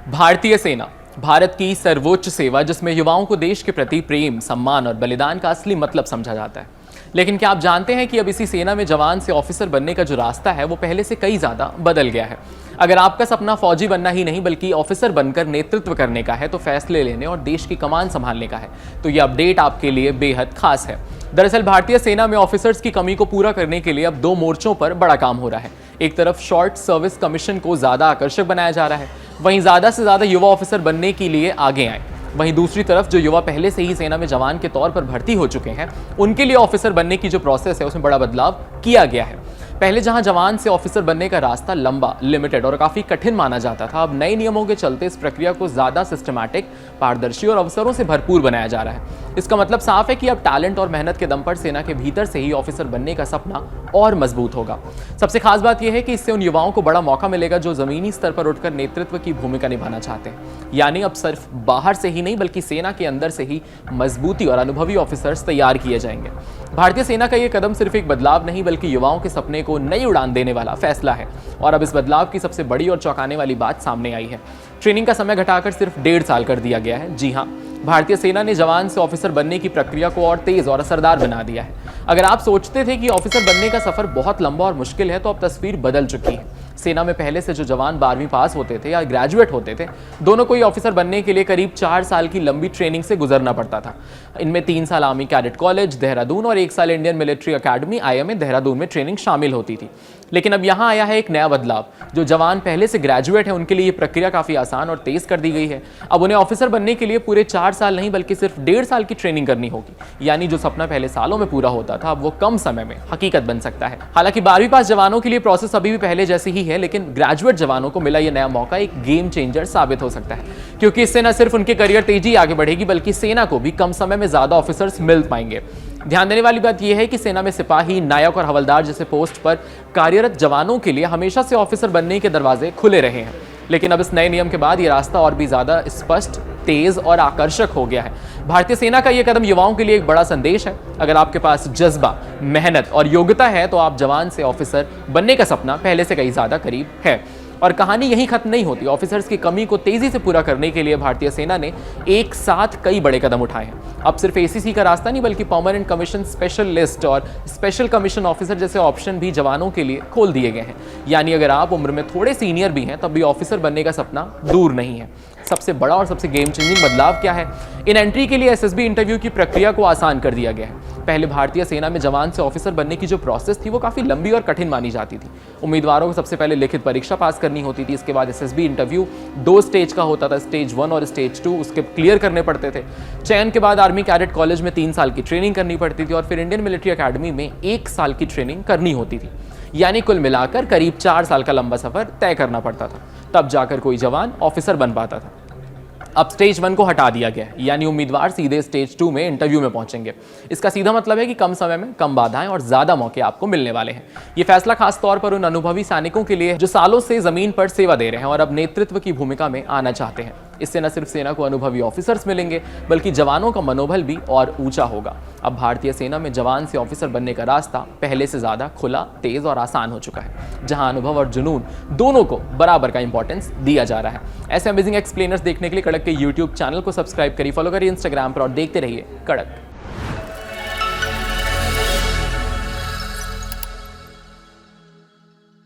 भारतीय सेना भारत की सर्वोच्च सेवा, जिसमें युवाओं को देश के प्रति प्रेम, सम्मान और बलिदान का असली मतलब समझा जाता है। लेकिन क्या आप जानते हैं कि अब इसी सेना में जवान से ऑफिसर बनने का जो रास्ता है वो पहले से कई ज्यादा बदल गया है। अगर आपका सपना फौजी बनना ही नहीं बल्कि ऑफिसर बनकर नेतृत्व करने का है, तो फैसले लेने और देश की कमान संभालने का है, तो ये अपडेट आपके लिए बेहद खास है। दरअसल भारतीय सेना में ऑफिसर्स की कमी को पूरा करने के लिए अब दो मोर्चों पर बड़ा काम हो रहा है। एक तरफ शॉर्ट सर्विस कमीशन को ज्यादा आकर्षक बनाया जा रहा है, वहीं ज्यादा से ज्यादा युवा ऑफिसर बनने के लिए आगे आए। वहीं दूसरी तरफ जो युवा पहले से ही सेना में जवान के तौर पर भर्ती हो चुके हैं, उनके लिए ऑफिसर बनने की जो प्रोसेस है उसमें बड़ा बदलाव किया गया है। पहले जहां जवान से ऑफिसर बनने का रास्ता लंबा, लिमिटेड और काफी कठिन माना जाता था, अब नए नियमों के चलते इस प्रक्रिया को ज्यादा सिस्टमैटिक, पारदर्शी और अवसरों से भरपूर बनाया जा रहा है। इसका मतलब साफ है कि अब टैलेंट और मेहनत के दम पर सेना के भीतर से ही ऑफिसर बनने का सपना और मजबूत होगा। सबसे खास बात यह है कि इससे उन युवाओं को बड़ा मौका मिलेगा जो जमीनी स्तर पर उठकर नेतृत्व की भूमिका निभाना चाहते हैं। यानी अब सिर्फ बाहर से ही नहीं बल्कि सेना के अंदर से ही मजबूती और अनुभवी ऑफिसर्स तैयार किए जाएंगे। भारतीय सेना का यह कदम सिर्फ एक बदलाव नहीं बल्कि युवाओं के सपने को नई उड़ान देने वाला फैसला है। और अब इस बदलाव की सबसे बड़ी और चौंकाने वाली बात सामने आई है। ट्रेनिंग का समय घटाकर सिर्फ 1.5 साल कर दिया गया है। जी हाँ, भारतीय सेना ने जवान से ऑफिसर बनने की प्रक्रिया को और तेज और असरदार बना दिया है। अगर आप सोचते थे कि ऑफिसर बनने का सफर बहुत लंबा और मुश्किल है, तो अब तस्वीर बदल चुकी है। सेना में पहले से जो जवान 12वीं पास होते थे या ग्रेजुएट होते थे, दोनों को ही ऑफिसर बनने के लिए करीब 4 साल की लंबी ट्रेनिंग से गुजरना पड़ता था। इनमें 3 साल आर्मी कैडेट कॉलेज देहरादून और 1 साल Indian military academy IMA Dehradun में ट्रेनिंग शामिल होती थी। लेकिन अब यहाँ आया है एक नया बदलाव। जो जवान पहले से ग्रेजुएट हैं, उनके लिए ये प्रक्रिया काफी आसान और तेज कर दी गई है। अब उन्हें ऑफिसर बनने के लिए पूरे 4 साल नहीं बल्कि सिर्फ 1.5 साल की ट्रेनिंग करनी होगी। यानी जो सपना पहले सालों में पूरा होता था, अब वो कम समय में हकीकत बन सकता है। हालांकि 12वीं पास जवानों के लिए प्रोसेस अभी भी पहले जैसी ही है, लेकिन ग्रेजुएट जवानों को मिला ये नया मौका एक गेम चेंजर साबित हो सकता है, क्योंकि इससे न सिर्फ उनके करियर तेजी आगे बढ़ेगी बल्कि सेना को भी कम समय में ज्यादा ऑफिसर्स मिल पाएंगे। ध्यान देने वाली बात यह है कि सेना में सिपाही, नायक और हवलदार जैसे पोस्ट पर कार्यरत जवानों के लिए हमेशा से ऑफिसर बनने के दरवाजे खुले रहे हैं। लेकिन अब इस नए नियम के बाद ये रास्ता और भी ज्यादा स्पष्ट, तेज और आकर्षक हो गया है। भारतीय सेना का यह कदम युवाओं के लिए एक बड़ा संदेश है। अगर आपके पास जज्बा, मेहनत और योग्यता है, तो आप जवान से ऑफिसर बनने का सपना पहले से कहीं ज्यादा करीब है। और कहानी यहीं खत्म नहीं होती। ऑफिसर्स की कमी को तेजी से पूरा करने के लिए भारतीय सेना ने एक साथ कई बड़े कदम उठाए हैं। अब सिर्फ ACC का रास्ता नहीं बल्कि परमानेंट कमीशन, स्पेशल लिस्ट और स्पेशल कमीशन ऑफिसर जैसे ऑप्शन भी जवानों के लिए खोल दिए गए हैं। यानी अगर आप उम्र में थोड़े सीनियर भी हैं, तब भी ऑफिसर बनने का सपना दूर नहीं है। सबसे बड़ा और सबसे गेम चेंजिंग बदलाव क्या है? इन एंट्री के लिए SSB इंटरव्यू की प्रक्रिया को आसान कर दिया गया है। पहले भारतीय सेना में जवान से ऑफिसर बनने की जो प्रोसेस थी, वो काफी लंबी और कठिन मानी जाती थी। उम्मीदवारों को सबसे पहले लिखित परीक्षा पास करनी होती थी। इसके बाद SSB इंटरव्यू 2 स्टेज का होता था, स्टेज 1 और स्टेज 2 उसके क्लियर करने पड़ते थे। चयन के बाद आर्मी कैडेट कॉलेज में 3 साल की ट्रेनिंग करनी पड़ती थी और फिर इंडियन मिलिट्री अकेडमी में 1 साल की ट्रेनिंग करनी होती थी। यानी कुल मिलाकर करीब 4 साल का लंबा सफर तय करना पड़ता था, तब जाकर कोई जवान ऑफिसर बन पाता था। अब स्टेज 1 को हटा दिया गया है, यानी उम्मीदवार सीधे स्टेज 2 में इंटरव्यू में पहुंचेंगे। इसका सीधा मतलब है कि कम समय में कम बाधाएं और ज्यादा मौके आपको मिलने वाले हैं। ये फैसला खास तौर पर उन अनुभवी सैनिकों के लिए जो सालों से जमीन पर सेवा दे रहे हैं और अब नेतृत्व की भूमिका में आना चाहते हैं। इससे न सिर्फ सेना को अनुभवी ऑफिसर्स मिलेंगे बल्कि जवानों का मनोबल भी और ऊंचा होगा। अब भारतीय सेना में जवान से ऑफिसर बनने का रास्ता पहले से ज्यादा खुला, तेज और आसान हो चुका है, जहां अनुभव और जुनून दोनों को बराबर का इंपॉर्टेंस दिया जा रहा है। ऐसे अमेजिंग एक्सप्लेनर्स देखने के लिए कड़क के YouTube चैनल को सब्सक्राइब करिए, फॉलो करिए Instagram पर और देखते रहिए कड़क।